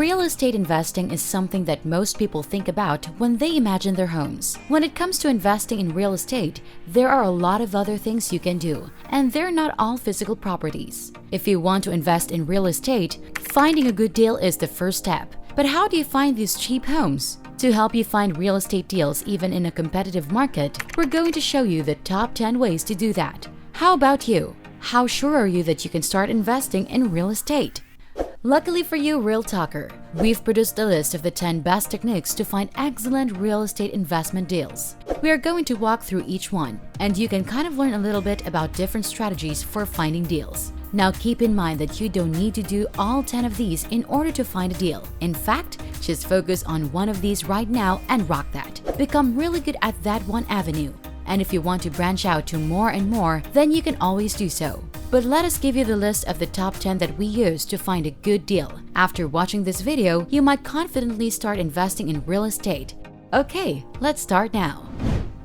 Real estate investing is something that most people think about when they imagine their homes. When it comes to investing in real estate, there are a lot of other things you can do, and they're not all physical properties. If you want to invest in real estate, finding a good deal is the first step. But how do you find these cheap homes? To help you find real estate deals even in a competitive market, we're going to show you the top 10 ways to do that. How about you? How sure are you that you can start investing in real estate? Luckily for you, Real Talker, we've produced a list of the 10 best techniques to find excellent real estate investment deals. We are going to walk through each one, and you can kind of learn a little bit about different strategies for finding deals. Now keep in mind that you don't need to do all 10 of these in order to find a deal. In fact, just focus on one of these right now and rock that. Become really good at that one avenue. And if you want to branch out to more and more, then you can always do so. But let us give you the list of the top 10 that we use to find a good deal. After watching this video, you might confidently start investing in real estate. Okay, let's start now.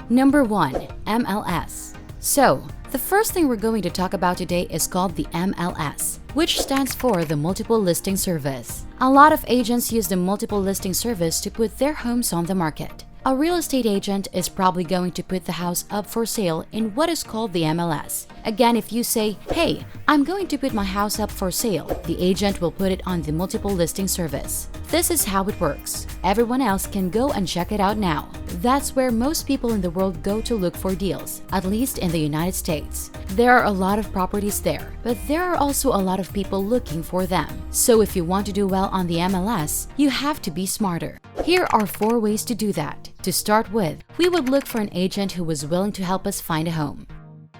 Number 1. MLS. So, the first thing we're going to talk about today is called the MLS, which stands for the Multiple Listing Service. A lot of agents use the Multiple Listing Service to put their homes on the market. A real estate agent is probably going to put the house up for sale in what is called the MLS. Again, if you say, "Hey, I'm going to put my house up for sale," the agent will put it on the Multiple Listing Service. This is how it works. Everyone else can go and check it out now. That's where most people in the world go to look for deals, at least in the United States. There are a lot of properties there, but there are also a lot of people looking for them. So if you want to do well on the MLS, you have to be smarter. Here are 4 ways to do that. To start with, we would look for an agent who is willing to help us find a home.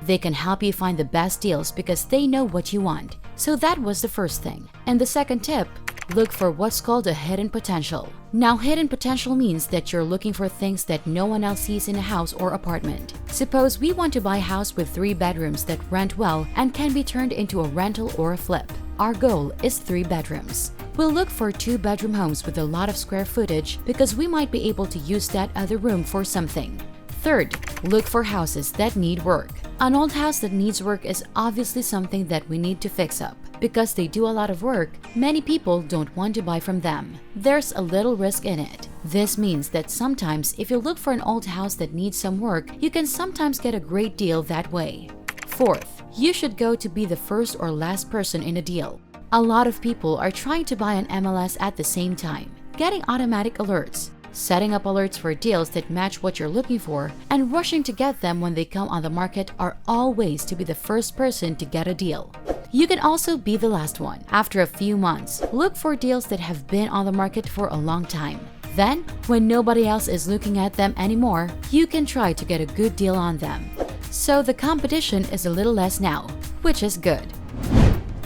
They can help you find the best deals because they know what you want. So that was the first thing. And the second tip, look for what's called a hidden potential. Now, hidden potential means that you're looking for things that no one else sees in a house or apartment. Suppose we want to buy a house with 3 bedrooms that rent well and can be turned into a rental or a flip. Our goal is 3 bedrooms. We'll look for 2-bedroom homes with a lot of square footage because we might be able to use that other room for something. Third, look for houses that need work. An old house that needs work is obviously something that we need to fix up. Because they do a lot of work, many people don't want to buy from them. There's a little risk in it. This means that sometimes if you look for an old house that needs some work, you can sometimes get a great deal that way. Fourth, you should go to be the first or last person in a deal. A lot of people are trying to buy an MLS at the same time, getting automatic alerts, setting up alerts for deals that match what you're looking for, and rushing to get them when they come on the market are all ways to be the first person to get a deal. You can also be the last one. After a few months, look for deals that have been on the market for a long time. Then, when nobody else is looking at them anymore, you can try to get a good deal on them. So the competition is a little less now, which is good.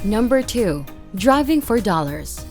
Number 2. Driving for dollars.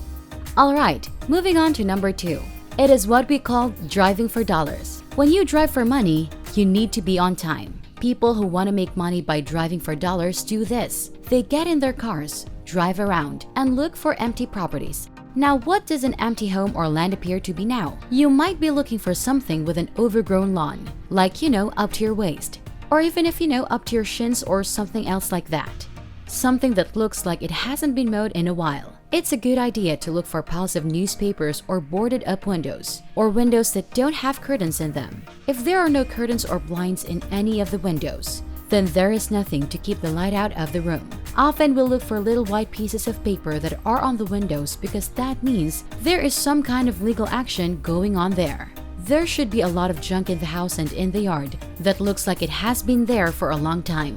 Alright, moving on to number 2. It is what we call driving for dollars. When you drive for money, you need to be on time. People who want to make money by driving for dollars do this. They get in their cars, drive around, and look for empty properties. Now, what does an empty home or land appear to be now? You might be looking for something with an overgrown lawn, like, up to your waist. Or even if up to your shins or something else like that. Something that looks like it hasn't been mowed in a while. It's a good idea to look for piles of newspapers or boarded up windows, or windows that don't have curtains in them. If there are no curtains or blinds in any of the windows, then there is nothing to keep the light out of the room. Often we'll look for little white pieces of paper that are on the windows because that means there is some kind of legal action going on there. There should be a lot of junk in the house and in the yard that looks like it has been there for a long time.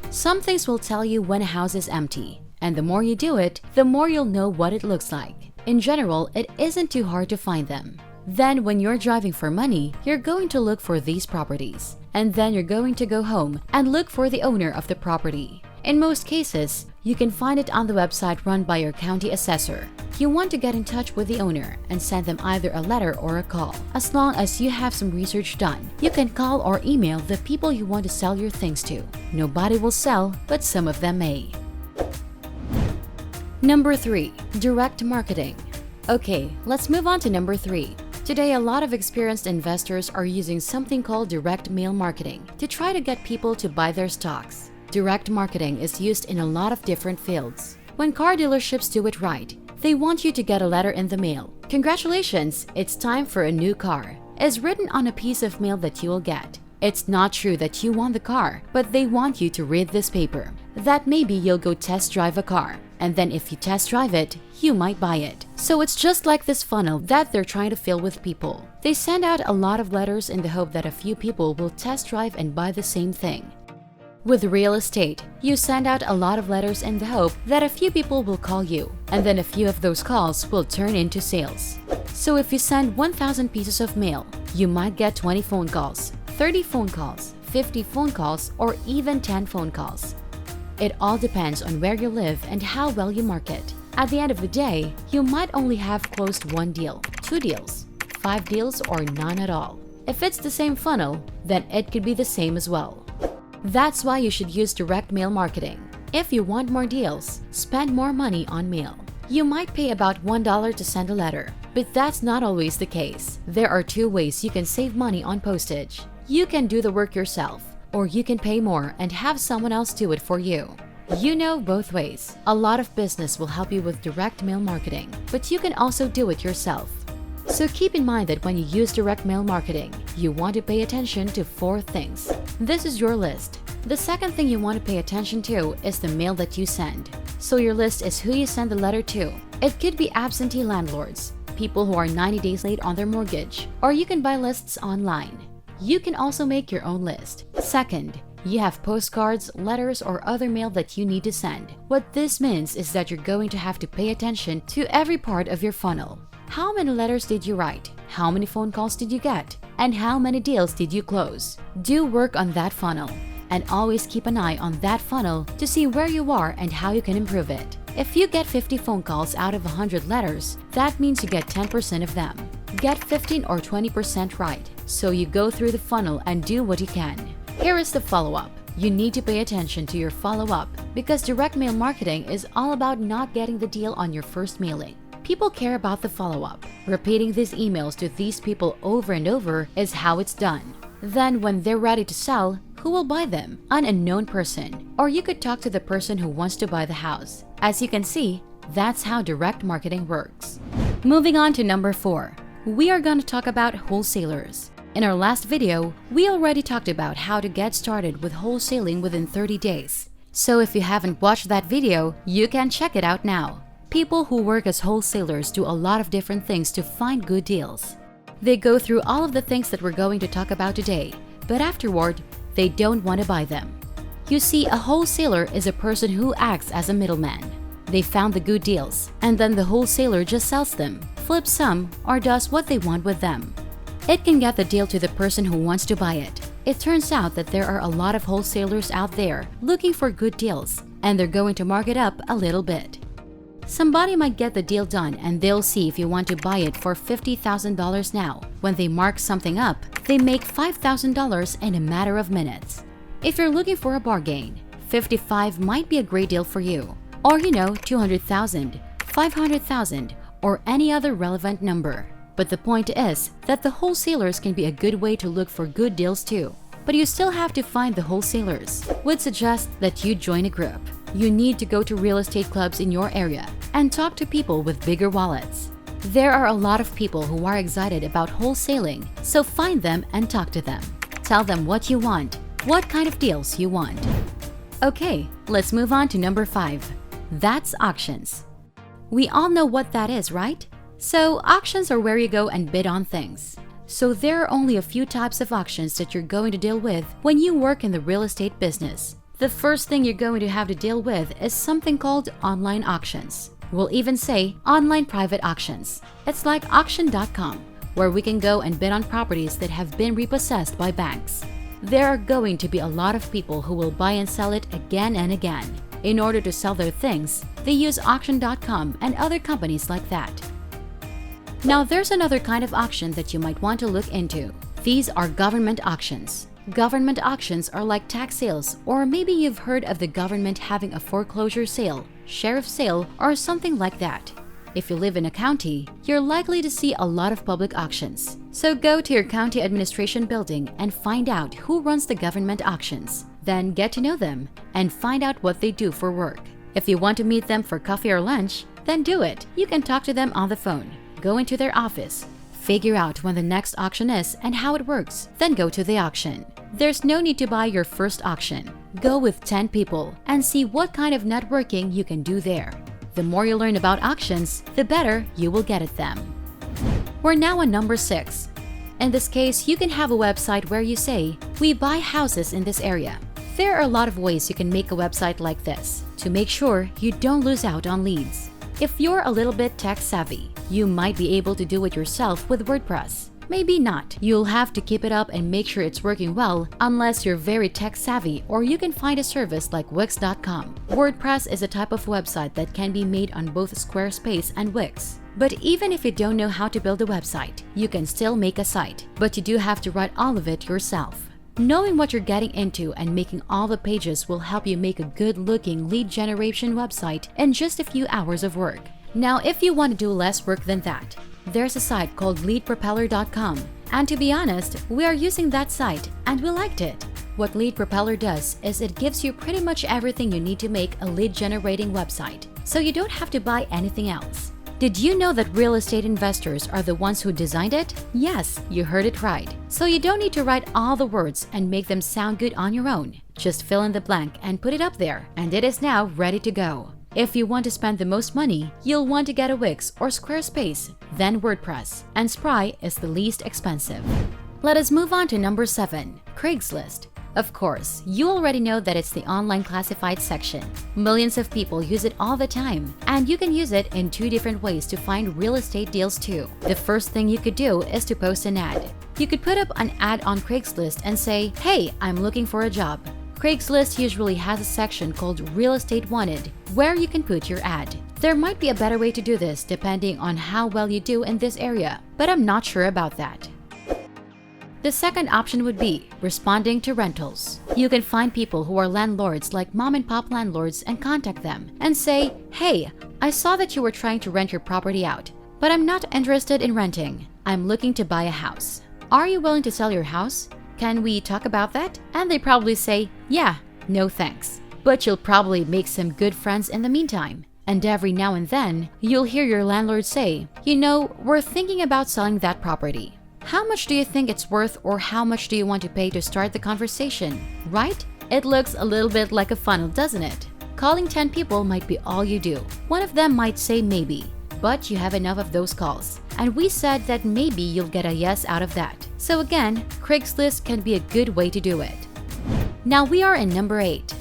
Some things will tell you when a house is empty, and the more you do it, the more you'll know what it looks like. In general, it isn't too hard to find them. Then when you're driving for money, you're going to look for these properties. And then you're going to go home and look for the owner of the property. In most cases, you can find it on the website run by your county assessor. You want to get in touch with the owner and send them either a letter or a call. As long as you have some research done, you can call or email the people you want to sell your things to. Nobody will sell, but some of them may. Number 3. Direct marketing. Okay, let's move on to number 3. Today, a lot of experienced investors are using something called direct mail marketing to try to get people to buy their stocks. Direct marketing is used in a lot of different fields. When car dealerships do it right, They want you to get a letter in the mail. Congratulations, it's time for a new car, is written on a piece of mail that you will get. It's not true that you want the car, but they want you to read this paper. That maybe you'll go test drive a car, and then if you test drive it, you might buy it. So it's just like this funnel that they're trying to fill with people. They send out a lot of letters in the hope that a few people will test drive and buy the same thing. With real estate, you send out a lot of letters in the hope that a few people will call you, and then a few of those calls will turn into sales. So if you send 1,000 pieces of mail, you might get 20 phone calls, 30 phone calls, 50 phone calls, or even 10 phone calls. It all depends on where you live and how well you market. At the end of the day, you might only have closed 1 deal, 2 deals, 5 deals, or none at all. If it's the same funnel, then it could be the same as well. That's why you should use direct mail marketing. If you want more deals, spend more money on mail. You might pay about $1 to send a letter, but that's not always the case. There are 2 ways you can save money on postage. You can do the work yourself, or you can pay more and have someone else do it for you. You know, both ways. A lot of business will help you with direct mail marketing, but you can also do it yourself. So keep in mind that when you use direct mail marketing, you want to pay attention to 4 things. This is your list. The second thing you want to pay attention to is the mail that you send. So your list is who you send the letter to. It could be absentee landlords, people who are 90 days late on their mortgage, or you can buy lists online. You can also make your own list. Second, you have postcards, letters, or other mail that you need to send. What this means is that you're going to have to pay attention to every part of your funnel. How many letters did you write? How many phone calls did you get? And how many deals did you close? Do work on that funnel, and always keep an eye on that funnel to see where you are and how you can improve it. If you get 50 phone calls out of 100 letters, that means you get 10% of them. Get 15 or 20% right, so you go through the funnel and do what you can. Here is the follow-up. You need to pay attention to your follow-up because direct mail marketing is all about not getting the deal on your first mailing. People care about the follow-up. Repeating these emails to these people over and over is how it's done. Then when they're ready to sell, who will buy them? An unknown person. Or you could talk to the person who wants to buy the house. As you can see, that's how direct marketing works. Moving on to number 4. We are going to talk about wholesalers. In our last video, we already talked about how to get started with wholesaling within 30 days. So if you haven't watched that video, you can check it out now. People who work as wholesalers do a lot of different things to find good deals. They go through all of the things that we're going to talk about today, but afterward, they don't want to buy them. You see, a wholesaler is a person who acts as a middleman. They found the good deals, and then the wholesaler just sells them, flips some, or does what they want with them. It can get the deal to the person who wants to buy it. It turns out that there are a lot of wholesalers out there looking for good deals, and they're going to mark it up a little bit. Somebody might get the deal done and they'll see if you want to buy it for $50,000 now. When they mark something up, they make $5,000 in a matter of minutes. If you're looking for a bargain, 55 might be a great deal for you. Or 200,000, 500,000, or any other relevant number. But the point is that the wholesalers can be a good way to look for good deals too. But you still have to find the wholesalers. Would suggest that you join a group. You need to go to real estate clubs in your area and talk to people with bigger wallets. There are a lot of people who are excited about wholesaling, so find them and talk to them. Tell them what you want, what kind of deals you want. Okay, let's move on to number 5. That's auctions. We all know what that is, right? So auctions are where you go and bid on things. So there are only a few types of auctions that you're going to deal with when you work in the real estate business. The first thing you're going to have to deal with is something called online auctions. We'll even say online private auctions. It's like auction.com, where we can go and bid on properties that have been repossessed by banks. There are going to be a lot of people who will buy and sell it again and again. In order to sell their things, they use auction.com and other companies like that. Now there's another kind of auction that you might want to look into. These are government auctions. Government auctions are like tax sales, or maybe you've heard of the government having a foreclosure sale, sheriff sale, or something like that. If you live in a county, you're likely to see a lot of public auctions. So go to your county administration building and find out who runs the government auctions. Then get to know them and find out what they do for work. If you want to meet them for coffee or lunch, Then do it. You can talk to them on the phone, go into their office, figure out when the next auction is and how it works, then go to the auction. There's no need to buy your first auction. Go with 10 people and see what kind of networking you can do there. The more you learn about auctions, the better you will get at them. We're now on number 6. In this case, you can have a website where you say, "We buy houses in this area." There are a lot of ways you can make a website like this to make sure you don't lose out on leads. If you're a little bit tech savvy, you might be able to do it yourself with WordPress. Maybe not. You'll have to keep it up and make sure it's working well unless you're very tech savvy, or you can find a service like Wix.com. WordPress is a type of website that can be made on both Squarespace and Wix. But even if you don't know how to build a website, you can still make a site, but you do have to write all of it yourself. Knowing what you're getting into and making all the pages will help you make a good-looking lead generation website in just a few hours of work. Now, if you want to do less work than that, there's a site called leadpropeller.com, and to be honest, we are using that site and we liked it. What Lead Propeller does is it gives you pretty much everything you need to make a lead generating website, so you don't have to buy anything else. Did you know that real estate investors are the ones who designed it? Yes, you heard it right. So you don't need to write all the words and make them sound good on your own. Just fill in the blank and put it up there, and it is now ready to go. If you want to spend the most money, you'll want to get a Wix or Squarespace, then WordPress, and Spry is the least expensive. Let us move on to number 7, Craigslist. Of course, you already know that it's the online classified section. Millions of people use it all the time, and you can use it in 2 different ways to find real estate deals too. The first thing you could do is to post an ad. You could put up an ad on Craigslist and say, "Hey, I'm looking for a job." Craigslist usually has a section called Real Estate Wanted, where you can put your ad. There might be a better way to do this depending on how well you do in this area, but I'm not sure about that. The second option would be responding to rentals. You can find people who are landlords like mom and pop landlords and contact them and say, "Hey, I saw that you were trying to rent your property out, but I'm not interested in renting. I'm looking to buy a house. Are you willing to sell your house? Can we talk about that?" And they probably say, "Yeah, no thanks." But you'll probably make some good friends in the meantime. And every now and then, you'll hear your landlord say, "You know, we're thinking about selling that property. How much do you think it's worth, or how much do you want to pay to start the conversation?" Right? It looks a little bit like a funnel, doesn't it? Calling 10 people might be all you do. One of them might say maybe, but you have enough of those calls. And we said that maybe you'll get a yes out of that. So again, Craigslist can be a good way to do it. Now we are in number 8.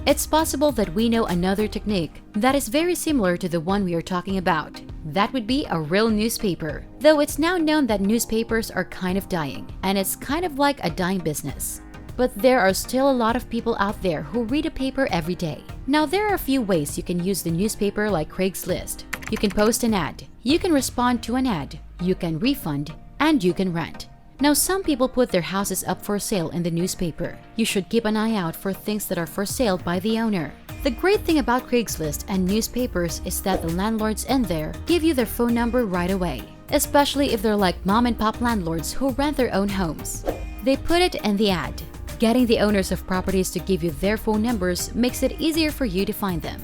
It's possible that we know another technique that is very similar to the one we are talking about. That would be a real newspaper. Though it's now known that newspapers are kind of dying, and it's kind of like a dying business. But there are still a lot of people out there who read a paper every day. Now there are a few ways you can use the newspaper like Craigslist. You can post an ad, you can respond to an ad, you can refund, and you can rent. Now some people put their houses up for sale in the newspaper. You should keep an eye out for things that are for sale by the owner. The great thing about Craigslist and newspapers is that the landlords in there give you their phone number right away, especially if they're like mom and pop landlords who rent their own homes. They put it in the ad. Getting the owners of properties to give you their phone numbers makes it easier for you to find them.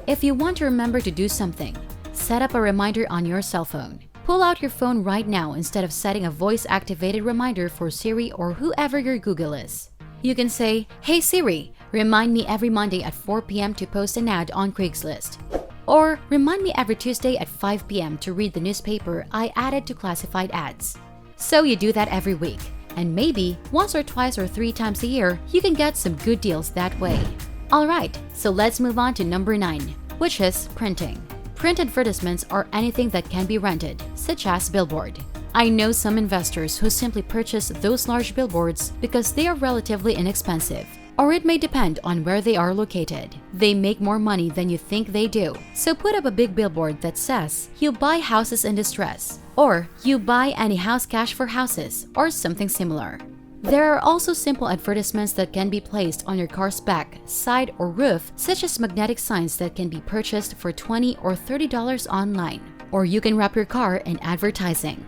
If you want to remember to do something, set up a reminder on your cell phone. Pull out your phone right now instead of setting a voice-activated reminder for Siri or whoever your Google is. You can say, "Hey Siri, remind me every Monday at 4 p.m. to post an ad on Craigslist." Or, "Remind me every Tuesday at 5 p.m. to read the newspaper I added to classified ads." So you do that every week. And maybe once or twice or 3 times a year, you can get some good deals that way. Alright, so let's move on to number 9, which is printing. Print advertisements are anything that can be rented, such as billboard. I know some investors who simply purchase those large billboards because they are relatively inexpensive, or it may depend on where they are located. They make more money than you think they do. So put up a big billboard that says, "You buy houses in distress," or "You buy any house cash for houses," or something similar. There are also simple advertisements that can be placed on your car's back, side, or roof, such as magnetic signs that can be purchased for $20 or $30 online. Or you can wrap your car in advertising.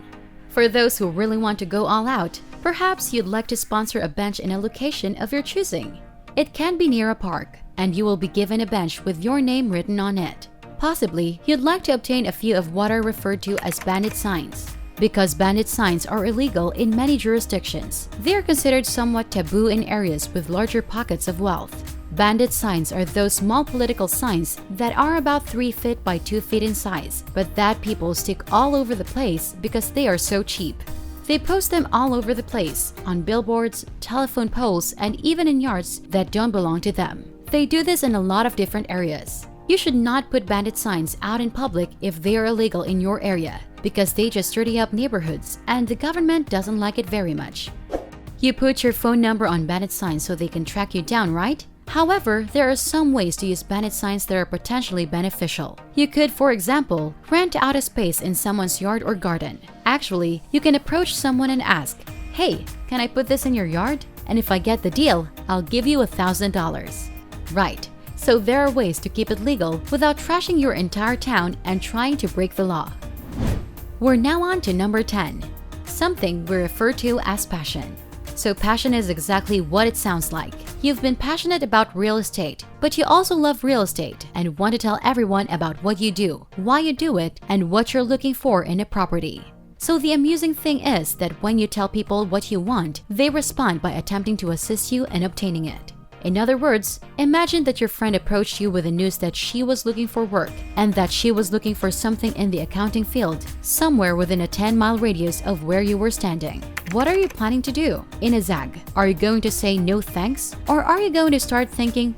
For those who really want to go all out, perhaps you'd like to sponsor a bench in a location of your choosing. It can be near a park, and you will be given a bench with your name written on it. Possibly, you'd like to obtain a few of what are referred to as bandit signs. Because bandit signs are illegal in many jurisdictions, they are considered somewhat taboo in areas with larger pockets of wealth. Bandit signs are those small political signs that are about 3 feet by 2 feet in size, but that people stick all over the place because they are so cheap. They post them all over the place, on billboards, telephone poles, and even in yards that don't belong to them. They do this in a lot of different areas. You should not put bandit signs out in public if they are illegal in your area, because they just dirty up neighborhoods and the government doesn't like it very much. You put your phone number on bandit signs so they can track you down, right? However, there are some ways to use bandit signs that are potentially beneficial. You could, for example, rent out a space in someone's yard or garden. Actually, you can approach someone and ask, "Hey, can I put this in your yard? And if I get the deal, I'll give you $1,000. Right. So there are ways to keep it legal without trashing your entire town and trying to break the law. We're now on to number 10, something we refer to as passion. So passion is exactly what it sounds like. You've been passionate about real estate, but you also love real estate and want to tell everyone about what you do, why you do it, and what you're looking for in a property. So the amusing thing is that when you tell people what you want, they respond by attempting to assist you in obtaining it. In other words, imagine that your friend approached you with the news that she was looking for work and that she was looking for something in the accounting field, somewhere within a 10-mile radius of where you were standing. What are you planning to do? In a zag, are you going to say no thanks? Or are you going to start thinking,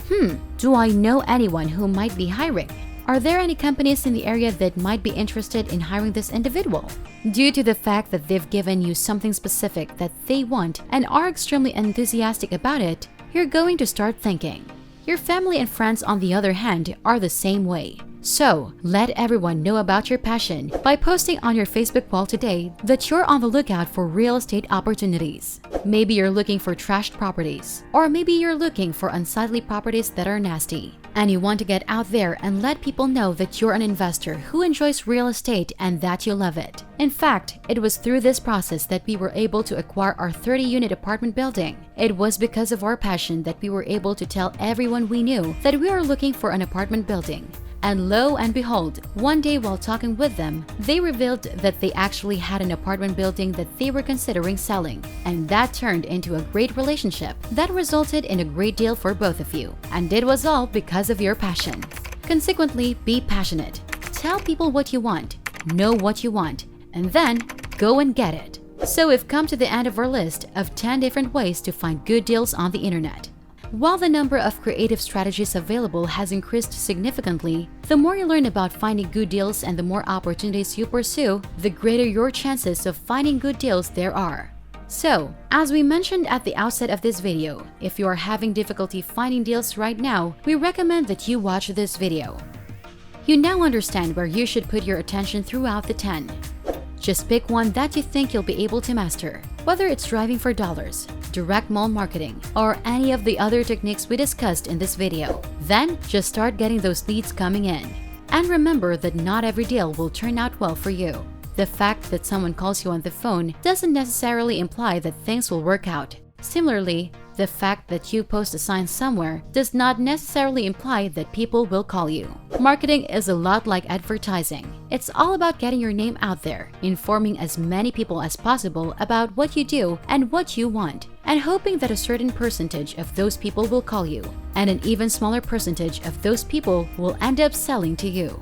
do I know anyone who might be hiring? Are there any companies in the area that might be interested in hiring this individual? Due to the fact that they've given you something specific that they want and are extremely enthusiastic about it, you're going to start thinking. Your family and friends, on the other hand, are the same way. So, let everyone know about your passion by posting on your Facebook wall today that you're on the lookout for real estate opportunities. Maybe you're looking for trashed properties, or maybe you're looking for unsightly properties that are nasty. And you want to get out there and let people know that you're an investor who enjoys real estate and that you love it. In fact, it was through this process that we were able to acquire our 30-unit apartment building. It was because of our passion that we were able to tell everyone we knew that we were looking for an apartment building. And lo and behold, one day while talking with them, they revealed that they actually had an apartment building that they were considering selling. And that turned into a great relationship that resulted in a great deal for both of you. And it was all because of your passion. Consequently, be passionate. Tell people what you want, know what you want, and then go and get it. So we've come to the end of our list of 10 different ways to find good deals on the internet. While the number of creative strategies available has increased significantly, the more you learn about finding good deals and the more opportunities you pursue, the greater your chances of finding good deals there are. So, as we mentioned at the outset of this video, if you are having difficulty finding deals right now, we recommend that you watch this video. You now understand where you should put your attention throughout the 10. Just pick one that you think you'll be able to master, whether it's driving for dollars, direct mail marketing, or any of the other techniques we discussed in this video. Then, just start getting those leads coming in. And remember that not every deal will turn out well for you. The fact that someone calls you on the phone doesn't necessarily imply that things will work out. Similarly, the fact that you post a sign somewhere does not necessarily imply that people will call you. Marketing is a lot like advertising. It's all about getting your name out there, informing as many people as possible about what you do and what you want, and hoping that a certain percentage of those people will call you, and an even smaller percentage of those people will end up selling to you.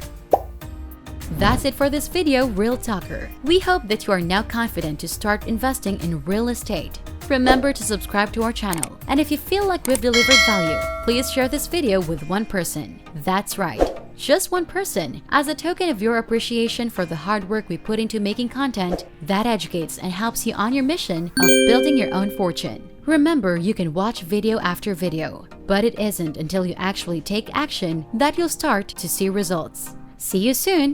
That's it for this video, Real Talker. We hope that you are now confident to start investing in real estate. Remember to subscribe to our channel, and if you feel like we've delivered value, please share this video with one person. That's right, just one person, as a token of your appreciation for the hard work we put into making content that educates and helps you on your mission of building your own fortune. Remember, you can watch video after video, but it isn't until you actually take action that you'll start to see results. See you soon!